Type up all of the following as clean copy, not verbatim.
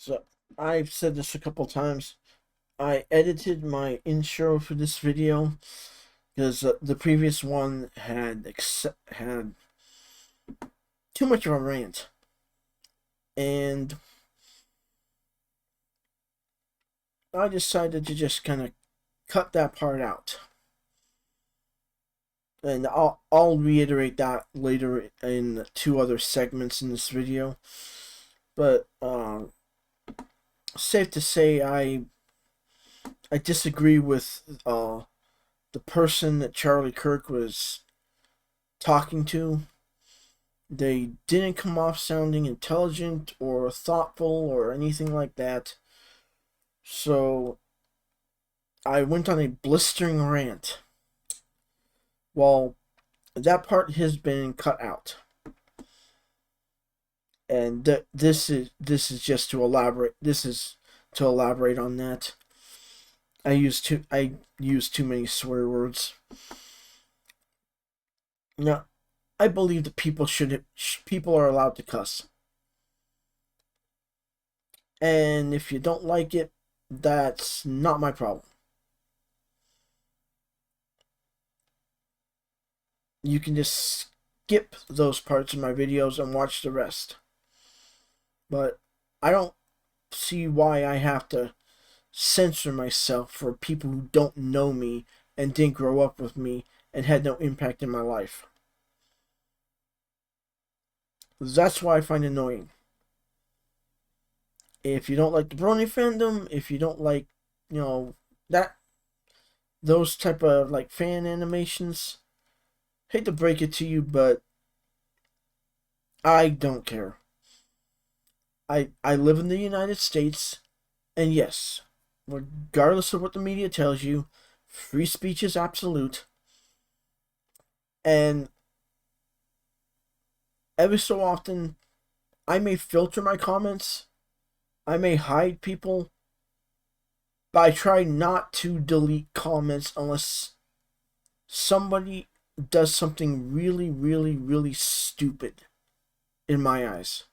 So I've said this a couple times. I edited my intro for this video because the previous one had too much of a rant, and I decided to just kind of cut that part out. And I'll reiterate that later in two other segments in this video. But safe to say, I disagree with the person that Charlie Kirk was talking to. They didn't come off sounding intelligent or thoughtful or anything like that. So I went on a blistering rant. Well, that part has been cut out. And this is just to elaborate. This is to elaborate on that. I use too many swear words. Now, I believe that people are allowed to cuss. And if you don't like it, that's not my problem. You can just skip those parts of my videos and watch the rest. But I don't see why I have to censor myself for people who don't know me and didn't grow up with me and had no impact in my life. That's why I find it annoying. If you don't like the Brony fandom, if you don't like, those type of like fan animations, hate to break it to you, but I don't care. I live in the United States, and yes, regardless of what the media tells you, free speech is absolute. And every so often, I may filter my comments, I may hide people, but I try not to delete comments unless somebody does something really, really, really stupid in my eyes.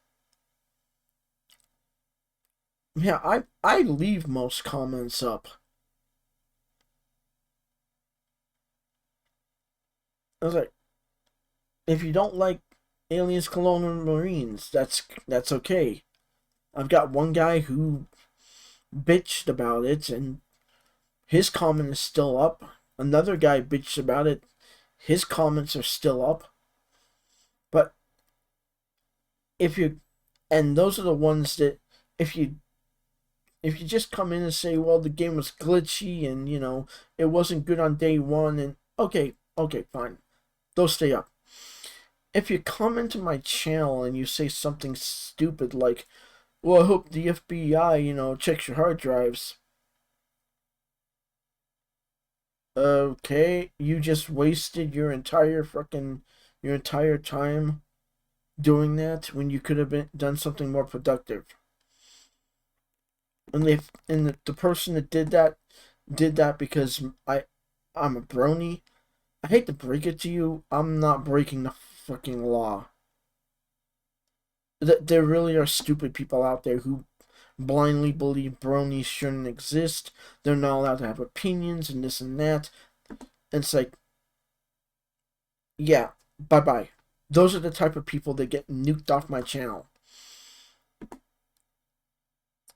Yeah, I leave most comments up. I was like, if you don't like aliens, colonial marines, that's okay. I've got one guy who bitched about it, and his comment is still up. Another guy bitched about it. His comments are still up. But and those are the ones that if you just come in and say, well, the game was glitchy and, it wasn't good on day one, and okay, fine. Those stay up. If you come into my channel and you say something stupid like, well, I hope the FBI, checks your hard drives. Okay, you just wasted your entire time doing that when you could have done something more productive. And the person that did that because I'm a brony. I hate to break it to you, I'm not breaking the fucking law. There really are stupid people out there who blindly believe bronies shouldn't exist. They're not allowed to have opinions and this and that. And it's like, yeah, bye-bye. Those are the type of people that get nuked off my channel.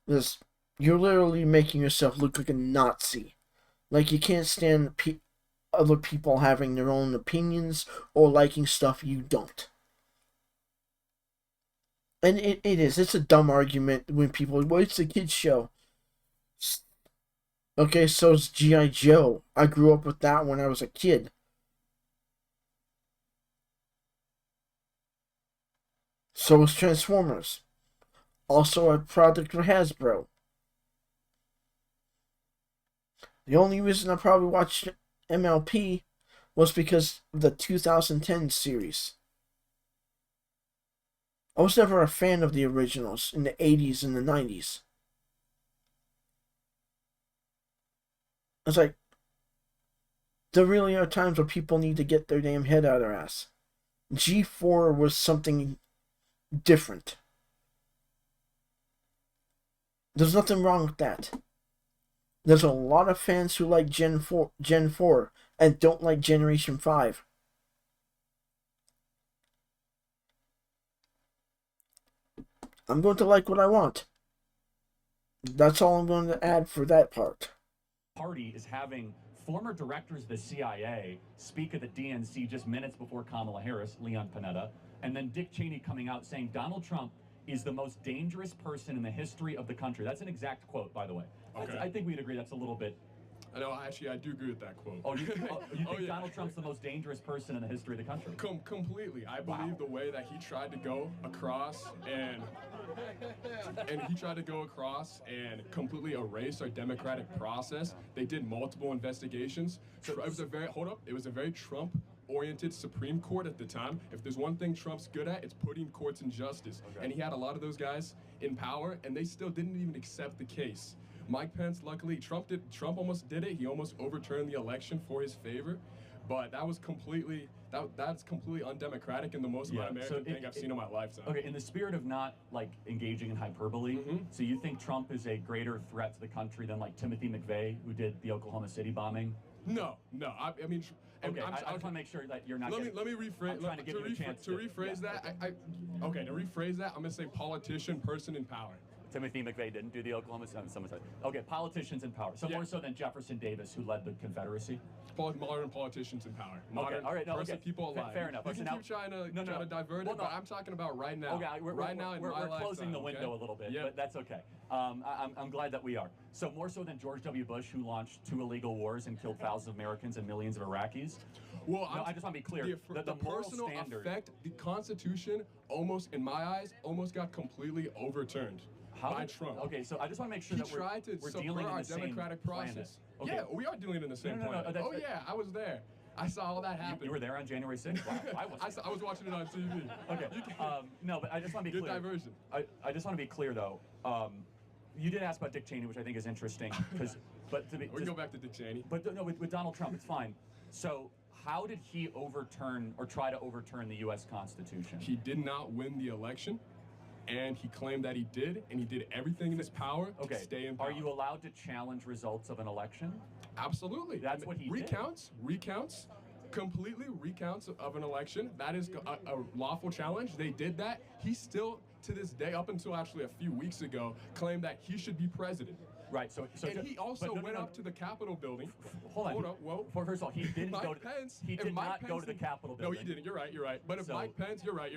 Because you're literally making yourself look like a Nazi. Like you can't stand other people having their own opinions or liking stuff you don't. And it's a dumb argument when people, well, it's a kid's show. Okay, so it's G.I. Joe. I grew up with that when I was a kid. So is Transformers. Also a product of Hasbro. The only reason I probably watched MLP was because of the 2010 series. I was never a fan of the originals in the 80s and the 90s. It's like, there really are times where people need to get their damn head out of their ass. G4 was something different. There's nothing wrong with that. There's a lot of fans who like Gen 4 and don't like Generation 5. I'm going to like what I want. That's all I'm going to add for that part. Party is having former directors of the CIA speak at the DNC just minutes before Kamala Harris, Leon Panetta, and then Dick Cheney coming out saying Donald Trump is the most dangerous person in the history of the country. That's an exact quote, by the way. Okay. I think we'd agree that's a little bit... I know, actually, I do agree with that quote. Oh, you think yeah. Donald Trump's the most dangerous person in the history of the country? Completely. I believe the way that he tried to go across and completely erase our democratic process. They did multiple investigations. So it was a very Trump-oriented Supreme Court at the time. If there's one thing Trump's good at, it's putting courts in justice. Okay. And he had a lot of those guys in power, and they still didn't even accept the case. Mike Pence, luckily, Trump almost did it. He almost overturned the election for his favor, but that's completely undemocratic and the most un-American thing I've seen in my lifetime. Okay, in the spirit of not like engaging in hyperbole, so you think Trump is a greater threat to the country than like Timothy McVeigh, who did the Oklahoma City bombing? No. I mean. Okay, I just want to make sure that you're not. Let me rephrase. To rephrase that, I'm gonna say politician, person in power. Timothy McVeigh didn't do the Oklahoma City. Okay, politicians in power. So more so than Jefferson Davis, who led the Confederacy. Modern politicians in power. Modern, all right, no, people alive. Fair enough. You can keep trying to divert it, but I'm talking about right now. Okay, we're closing the window a little bit, but that's okay. I'm glad that we are. So more so than George W. Bush, who launched 2 illegal wars and killed thousands of Americans and millions of Iraqis. Well, I just want to be clear. The personal effect, the Constitution, in my eyes, got completely overturned. By Trump. Okay, so I just want to make sure that we're dealing in the same democratic process. Okay. Yeah, we are dealing in the same planet. No, yeah, I was there. I saw all that happen. You were there on January 6th? Wow, I was watching it on TV. Okay. No, but I just want to be clear. Good diversion. I just want to be clear, though. You did ask about Dick Cheney, which I think is interesting. We can go back to Dick Cheney. But no, with Donald Trump, it's fine. So how did he overturn or try to overturn the U.S. Constitution? He did not win the election. And he claimed that he did, and he did everything in his power to stay in power. Are you allowed to challenge results of an election? Absolutely. That's what he recounts, completely recounts of an election. That is a lawful challenge. They did that. He still, to this day, up until actually a few weeks ago, claimed that he should be president. Right. So he also went up to the Capitol building. Hold on. Whoa. First of all, he didn't go to. Pence, he did not go to the Capitol building. No, he didn't. You're right. But if Mike Pence, you're right.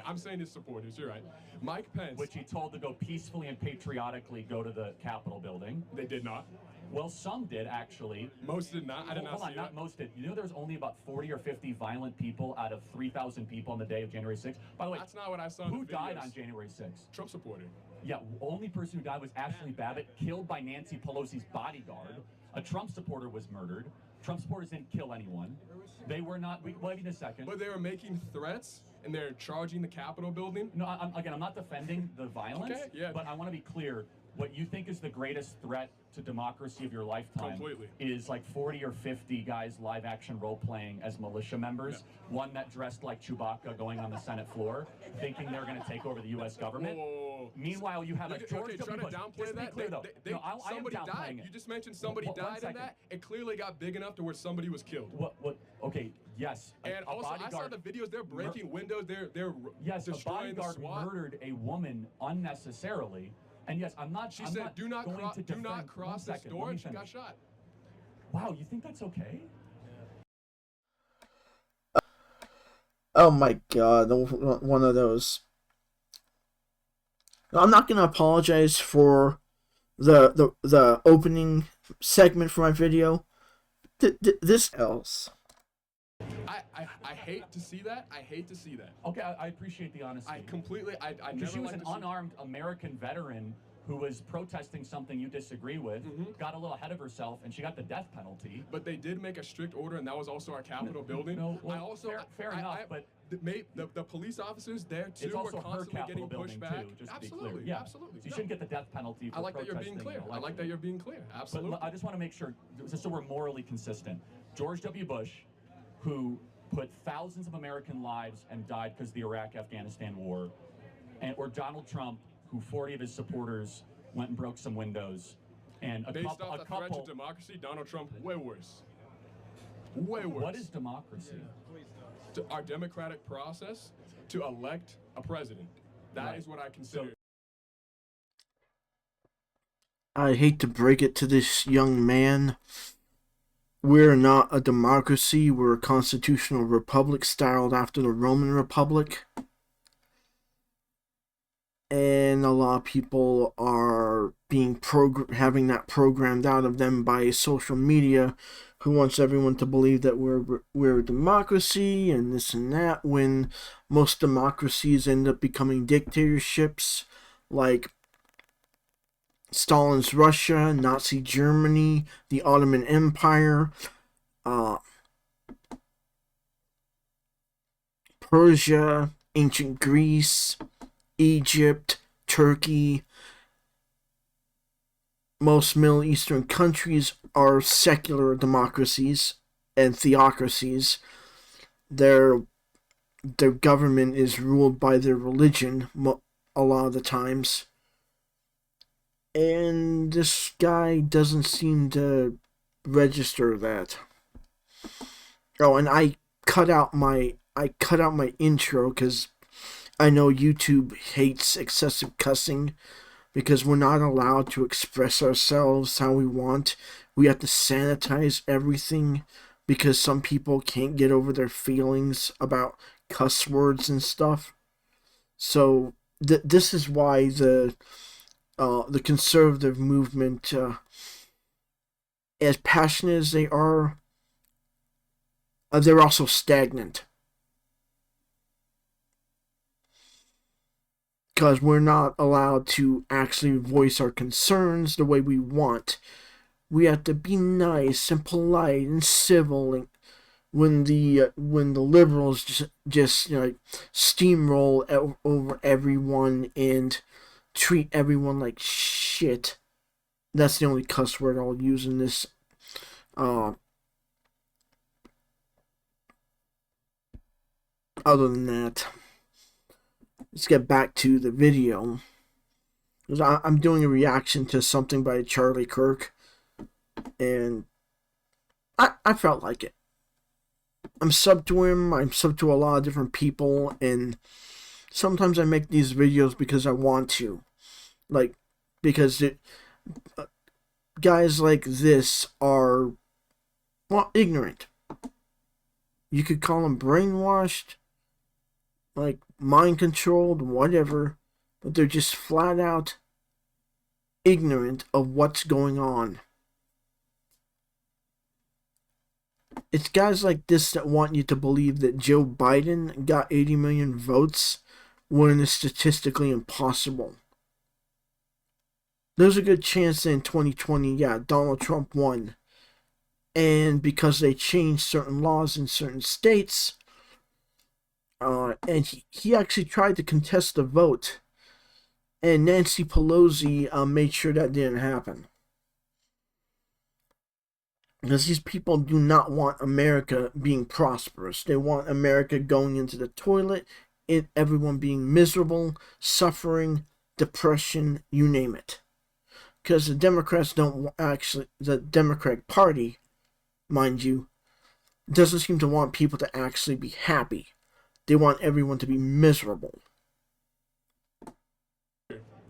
I'm saying his supporters. You're right. Mike Pence, which he told to go peacefully and patriotically go to the Capitol building. They did not. Well, some did actually. Most did not. I did not see that. Not most did. You know, there's only about 40 or 50 violent people out of 3,000 people on the day of January 6th. By the way, that's not what I saw. Who died on January 6th? Trump supporter. Yeah, only person who died was Ashley Babbitt, killed by Nancy Pelosi's bodyguard. A Trump supporter was murdered. Trump supporters didn't kill anyone. They were not. We'll have you in a second. But they were making threats, and they're charging the Capitol building. No, I'm not defending the violence. Okay, yeah. But I want to be clear. What you think is the greatest threat to democracy of your lifetime is like 40 or 50 guys live action role playing as militia members. Yeah. One that dressed like Chewbacca going on the Senate floor, thinking they're going to take over the U.S. government. Whoa. Meanwhile, you have a George W. Bush. Downplay that. Clear, though. Somebody died. You just mentioned somebody died in that. It clearly got big enough to where somebody was killed. What? Okay. Yes. And also, I saw the videos. They're breaking windows. They're destroying the SWAT. A bodyguard murdered a woman unnecessarily. And yes, I'm not. She said, "Do not cross this door," and she got shot. Wow, you think that's okay? Oh my God, one of those. I'm not gonna apologize for the opening segment for my video. This else. I hate to see that. Okay, I appreciate the honesty. I never. She was an unarmed American veteran who was protesting something you disagree with, got a little ahead of herself, and she got the death penalty. But they did make a strict order, and that was also our Capitol building. No, well, fair enough, but the police officers there too were constantly getting pushed back. Too, just absolutely, to be clear. Yeah. Absolutely. So you shouldn't get the death penalty for I like that you're being clear. I like that you're being clear. Absolutely. But I just want to make sure, just so we're morally consistent. George W. Bush, who put thousands of American lives and died because of the Iraq-Afghanistan war, or Donald Trump, who 40 of his supporters went and broke some windows, and a Based couple. off the threat to democracy, Donald Trump, way worse. Way worse. What is democracy? Our democratic process to elect a president. That is what I consider. I hate to break it to this young man. We're not a democracy. We're a constitutional republic styled after the Roman Republic. And a lot of people are being having that programmed out of them by social media, who wants everyone to believe that we're a democracy and this and that, when most democracies end up becoming dictatorships, like Stalin's Russia, Nazi Germany, the Ottoman Empire, Persia, ancient Greece, Egypt, Turkey. Most Middle Eastern countries are secular democracies and theocracies. Their government is ruled by their religion a lot of the times. And this guy doesn't seem to register that. Oh, and I cut out my intro because I know YouTube hates excessive cussing, because we're not allowed to express ourselves how we want. We have to sanitize everything because some people can't get over their feelings about cuss words and stuff. So this is why the conservative movement, as passionate as they are, they're also stagnant. Because we're not allowed to actually voice our concerns the way we want. We have to be nice and polite and civil, and when the liberals just steamroll over everyone and treat everyone like shit. That's the only cuss word I'll use in this. Other than that, let's get back to the video. I'm doing a reaction to something by Charlie Kirk, and I felt like it. I'm sub to him. I'm sub to a lot of different people, and sometimes I make these videos because I want to, because guys like this are, well, ignorant. You could call them brainwashed, mind controlled, whatever, but they're just flat out ignorant of what's going on. It's guys like this that want you to believe that Joe Biden got 80 million votes when it's statistically impossible. There's a good chance that in 2020, Donald Trump won. And because they changed certain laws in certain states, and he actually tried to contest the vote, and Nancy Pelosi made sure that didn't happen. Because these people do not want America being prosperous. They want America going into the toilet, and everyone being miserable, suffering, depression, you name it. Because the Democrats the Democratic Party, mind you, doesn't seem to want people to actually be happy. They want everyone to be miserable.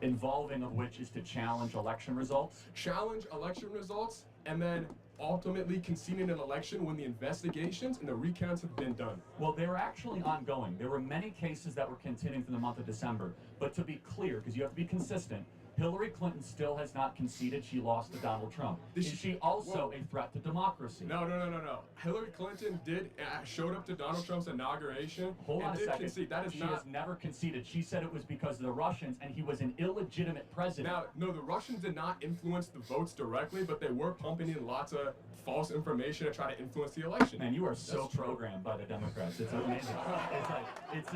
Involving of which is to challenge election results? Challenge election results, and then ultimately conceding an election when the investigations and the recounts have been done. Well, they were actually ongoing. There were many cases that were continuing for the month of December. But to be clear, because you have to be consistent, Hillary Clinton still has not conceded she lost to Donald Trump. Is she also a threat to democracy? No. Hillary Clinton showed up to Donald Trump's inauguration. Hold on a second. Concede. That is she has never conceded. She said it was because of the Russians, and he was an illegitimate president. Now, no, the Russians did not influence the votes directly, but they were pumping in lots of false information to try to influence the election. Man, you are so programmed by the Democrats. It's amazing. It's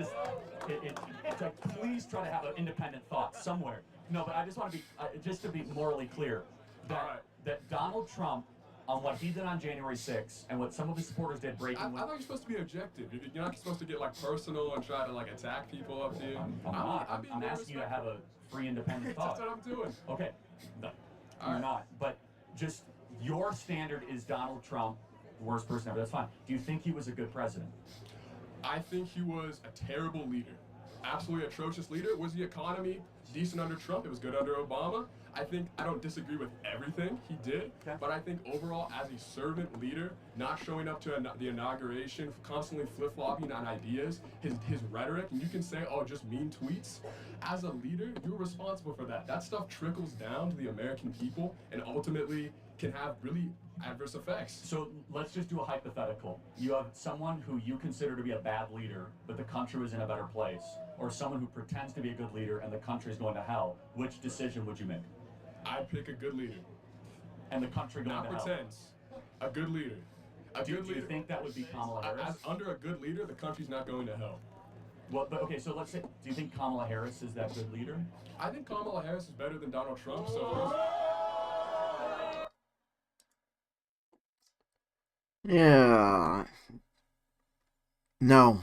like, please try to have an independent thought somewhere. No, but I just want to be, just to be morally clear, that Donald Trump on what he did on January 6th and what some of his supporters did breaking. I thought you're supposed to be objective. You're not supposed to get like personal and try to like attack people up here. I'm asking you to have a free, independent thought. That's what I'm doing. Okay, no, you're not. But just your standard is Donald Trump, the worst person ever. That's fine. Do you think he was a good president? I think he was a terrible leader. Absolutely atrocious leader. Was the economy decent under Trump? It was good under Obama. I don't disagree with everything he did, but I think overall, as a servant leader, not showing up to the inauguration, constantly flip-flopping on ideas, his rhetoric, and you can say, oh, just mean tweets. As a leader, you're responsible for that. That stuff trickles down to the American people and ultimately can have really adverse effects. So let's just do a hypothetical. You have someone who you consider to be a bad leader, but the country was in a better place, or someone who pretends to be a good leader and the country is going to hell. Which decision would you make? I'd pick a good leader. And the country going to hell? Not pretends. A good leader. Do you think that would be Kamala Harris? Under a good leader, the country's not going to hell. Well, but okay, so let's say, do you think Kamala Harris is that good leader? I think Kamala Harris is better than Donald Trump, so... Yeah. No.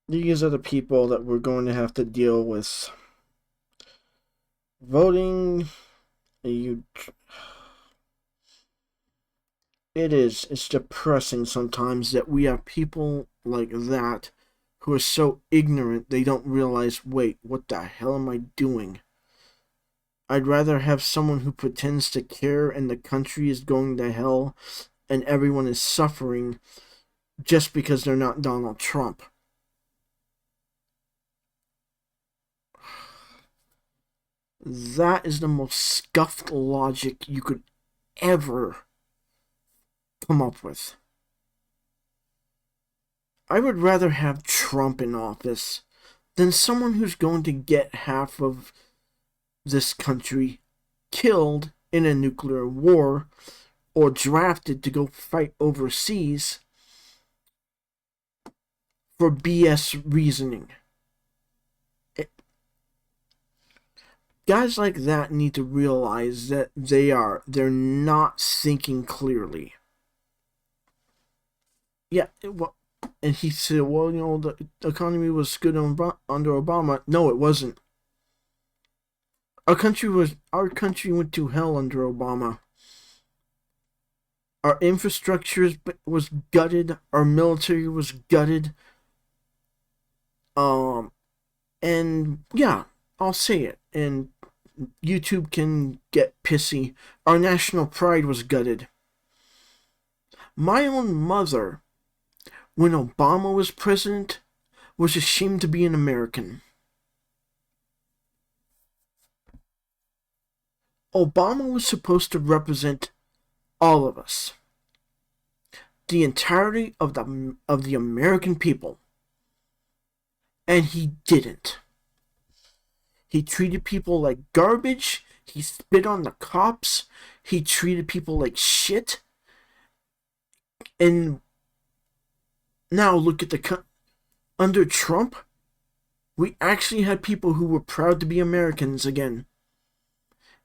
These are the people that we're going to have to deal with. Voting. It's depressing sometimes that we have people like that who are so ignorant they don't realize, wait, what the hell am I doing? I'd rather have someone who pretends to care and the country is going to hell and everyone is suffering just because they're not Donald Trump. That is the most scuffed logic you could ever come up with. I would rather have Trump in office than someone who's going to get half of this country killed in a nuclear war or drafted to go fight overseas for BS reasoning. Guys like that need to realize that they're not thinking clearly. Yeah, well, and he said, well, the economy was good under Obama. No, it wasn't. Our country went to hell under Obama. Our infrastructure was gutted. Our military was gutted. And yeah, I'll say it. And YouTube can get pissy. Our national pride was gutted. My own mother, when Obama was president, was ashamed to be an American. Obama was supposed to represent all of us, the entirety of the American people, and he didn't. He treated people like garbage. He spit on the cops. He treated people like shit. And now look at under Trump, we actually had people who were proud to be Americans again.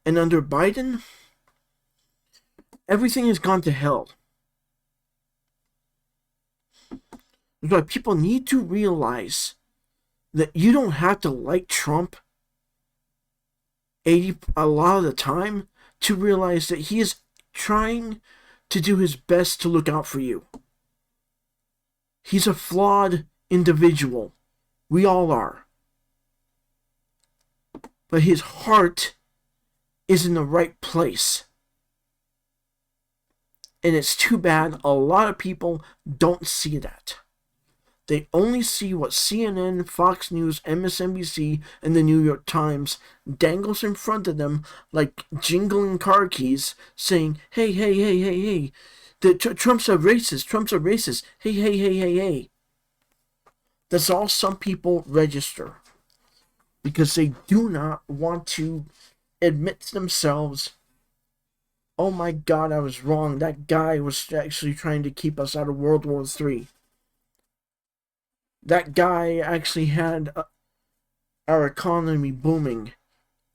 And under Biden, everything has gone to hell. That's why people need to realize that you don't have to like Trump a lot of the time to realize that he is trying to do his best to look out for you. He's a flawed individual. We all are. But his heart is in the right place. And it's too bad a lot of people don't see that. They only see what CNN, Fox News, MSNBC, and the New York Times dangles in front of them like jingling car keys saying, hey, hey, hey, hey, hey, Trump's a racist, Trump's a racist, hey, hey, hey, hey, hey. That's all some people register because they do not want to admit to themselves, oh my God, I was wrong. That guy was actually trying to keep us out of World War III. That guy actually had our economy booming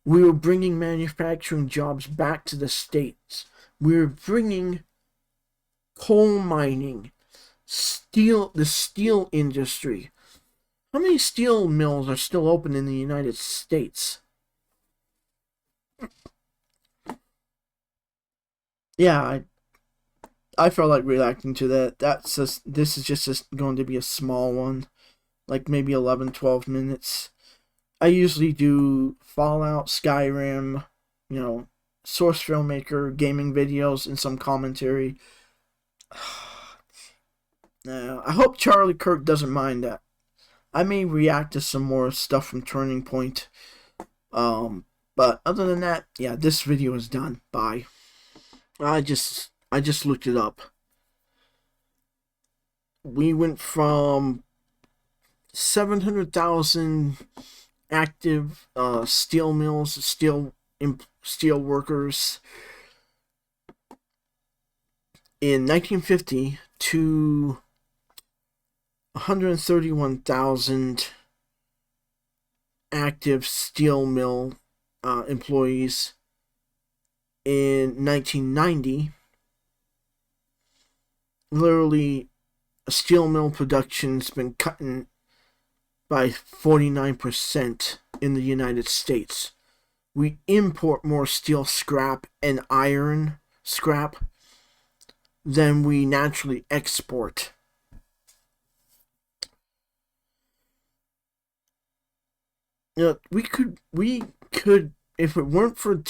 We were bringing manufacturing jobs back to the States. We were bringing coal mining, the steel industry. How many steel mills are still open in the United States? Yeah, I felt like reacting to that. This is just going to be a small one, like maybe 11, 12 minutes. I usually do Fallout, Skyrim, Source Filmmaker, gaming videos, and some commentary. Now, I hope Charlie Kirk doesn't mind that. I may react to some more stuff from Turning Point. But other than that, yeah, this video is done. Bye. I just looked it up. We went from 700,000 active steel mills, steel workers in 1950 to 131,000 active steel mill employees in 1990. Literally, steel mill production's been cutting by 49% in the United States. We import more steel scrap and iron scrap than we naturally export. We could if it weren't for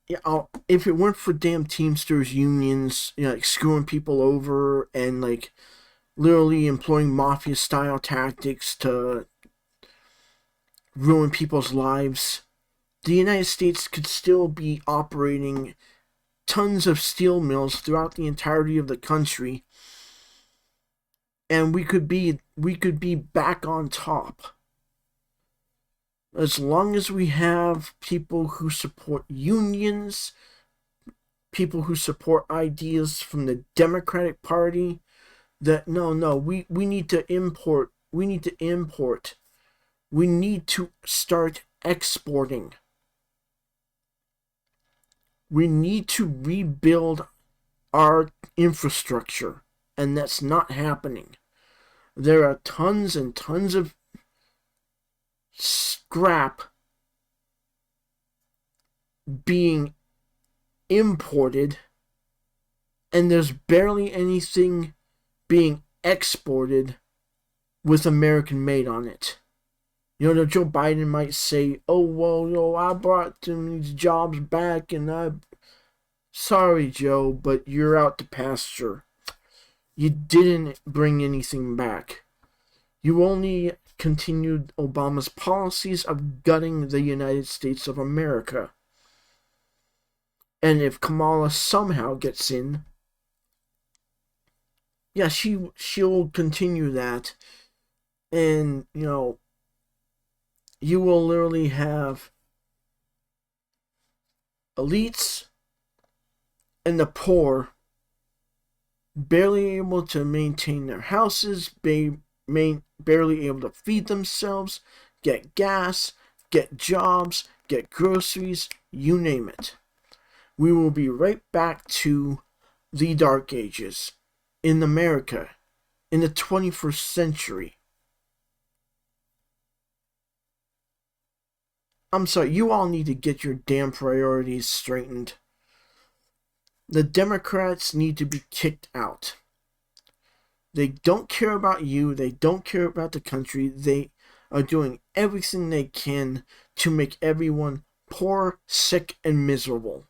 if it weren't for damn Teamsters unions, like screwing people over and like literally employing mafia style tactics to ruin people's lives, the United States could still be operating tons of steel mills throughout the entirety of the country, and we could be back on top. As long as we have people who support unions, people who support ideas from the Democratic Party, that we need to import. We need to start exporting. We need to rebuild our infrastructure, and that's not happening. There are tons and tons of scrap being imported, and there's barely anything being exported with American made on it. Joe Biden might say, "Oh well, I brought these jobs back, and sorry, Joe, but you're out to pasture. You didn't bring anything back. You only continued Obama's policies of gutting the United States of America. And if Kamala somehow gets in, yeah, she'll continue that. And, you will literally have elites and the poor barely able to maintain their houses, barely able to feed themselves, get gas, get jobs, get groceries, you name it. We will be right back to the Dark Ages in America in the 21st century. I'm sorry, you all need to get your damn priorities straightened. The Democrats need to be kicked out. They don't care about you. They don't care about the country. They are doing everything they can to make everyone poor, sick, and miserable.